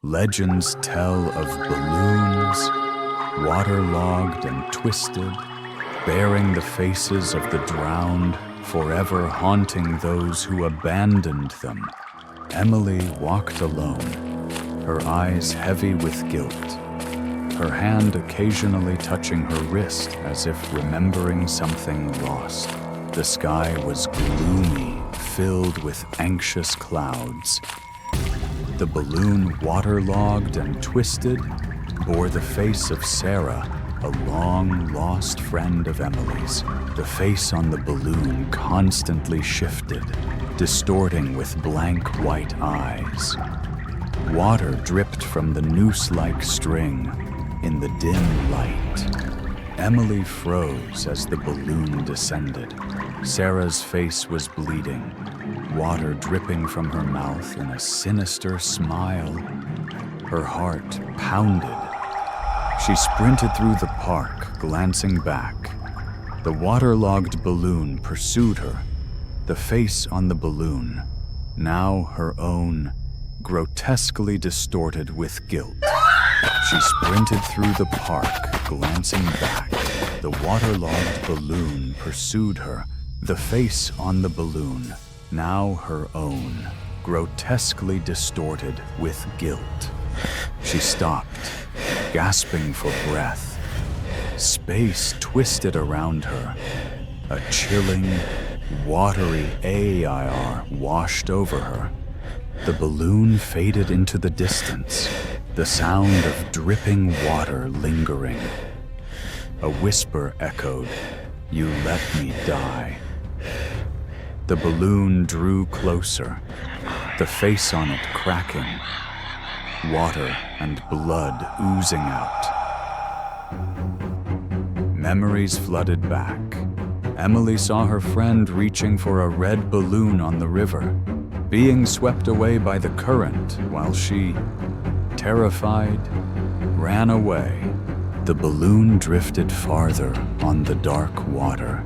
Legends tell of balloons, waterlogged and twisted, bearing the faces of the drowned, forever haunting those who abandoned them. Emily walked alone, her eyes heavy with guilt, her hand occasionally touching her wrist as if remembering something lost. The sky was gloomy, filled with anxious clouds. The balloon, waterlogged and twisted, bore the face of Sarah, a long-lost friend of Emily's. The face on the balloon constantly shifted, distorting with blank white eyes. Water dripped from the noose-like string in the dim light. Emily froze as the balloon descended. Sarah's face was bleeding, water dripping from her mouth in a sinister smile. Her heart pounded. She sprinted through the park, glancing back. The waterlogged balloon pursued her, the face on the balloon, now her own, grotesquely distorted with guilt. She sprinted through the park, glancing back. The waterlogged balloon pursued her, the face on the balloon, now her own, grotesquely distorted with guilt. She stopped, gasping for breath. Space twisted around her. A chilling, watery AIR washed over her. The balloon faded into the distance, the sound of dripping water lingering. A whisper echoed, "You let me die." The balloon drew closer, the face on it cracking, water and blood oozing out. Memories flooded back. Emily saw her friend reaching for a red balloon on the river, being swept away by the current while she, terrified, ran away. The balloon drifted farther on the dark water.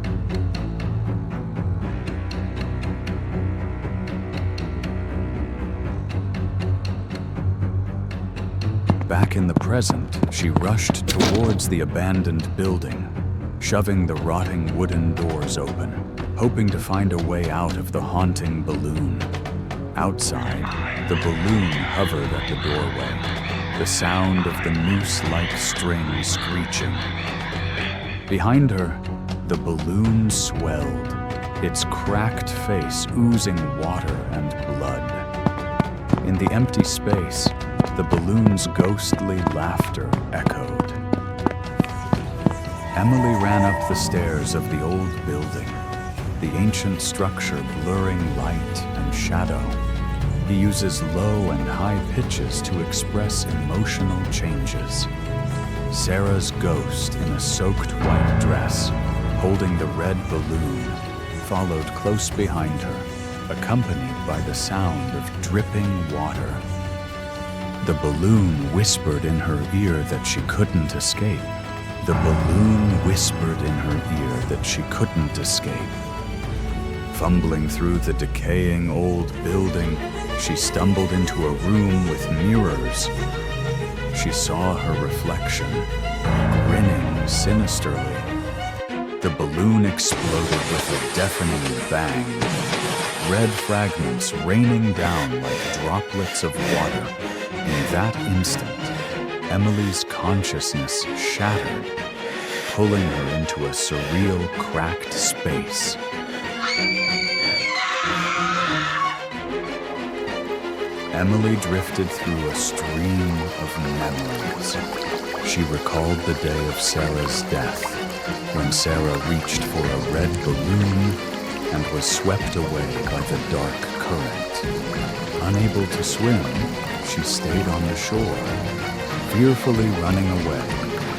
Back in the present, she rushed towards the abandoned building, shoving the rotting wooden doors open, hoping to find a way out of the haunting balloon. Outside, the balloon hovered at the doorway, the sound of the noose-like string screeching. Behind her, the balloon swelled, its cracked face oozing water and blood. In the empty space, the balloon's ghostly laughter echoed. Emily ran up the stairs of the old building, the ancient structure blurring light and shadow. He uses low and high pitches to express emotional changes. Sarah's ghost in a soaked white dress, holding the red balloon, followed close behind her, accompanied by the sound of dripping water. The balloon whispered in her ear that she couldn't escape. The balloon whispered in her ear that she couldn't escape. Fumbling through the decaying old building, she stumbled into a room with mirrors. She saw her reflection, grinning sinisterly. The balloon exploded with a deafening bang, red fragments raining down like droplets of water. In that instant, Emily's consciousness shattered, pulling her into a surreal, cracked space. Emily drifted through a stream of memories. She recalled the day of Sarah's death, when Sarah reached for a red balloon and was swept away by the dark current. Unable to swim, she stayed on the shore, fearfully running away,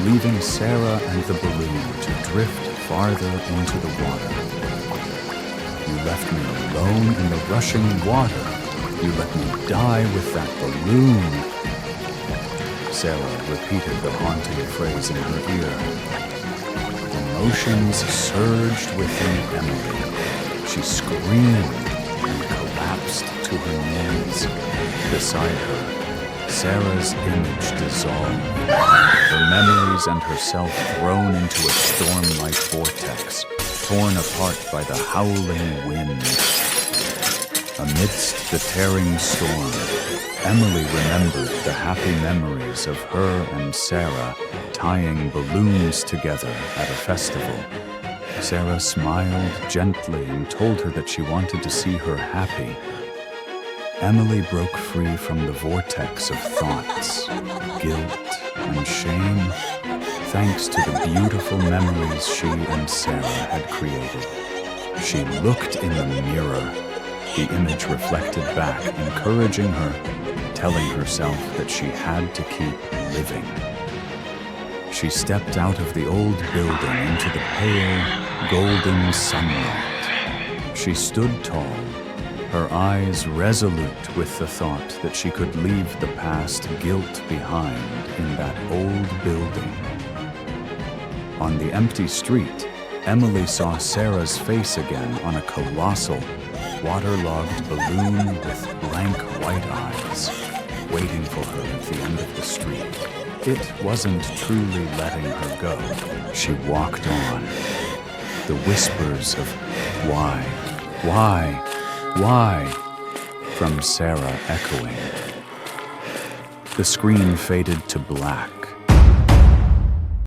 leaving Sarah and the balloon to drift farther into the water. "You left me alone in the rushing water. You let me die with that balloon." Sarah repeated the haunting phrase in her ear. Emotions surged within Emily. She screamed and collapsed to her knees. Beside her, Sarah's image dissolved, her memories and herself thrown into a storm-like vortex, torn apart by the howling wind. Amidst the tearing storm, Emily remembered the happy memories of her and Sarah tying balloons together at a festival. Sarah smiled gently and told her that she wanted to see her happy. Emily broke free from the vortex of thoughts, guilt, and shame, thanks to the beautiful memories she and Sarah had created. She looked in the mirror. The image reflected back, encouraging her, telling herself that she had to keep living. She stepped out of the old building into the pale, golden sunlight. She stood tall, her eyes resolute with the thought that she could leave the past guilt behind in that old building. On the empty street, Emily saw Sarah's face again on a colossal, waterlogged balloon with blank white eyes, waiting for her at the end of the street. It wasn't truly letting her go. She walked on, the whispers of why, from Sarah echoing. The screen faded to black,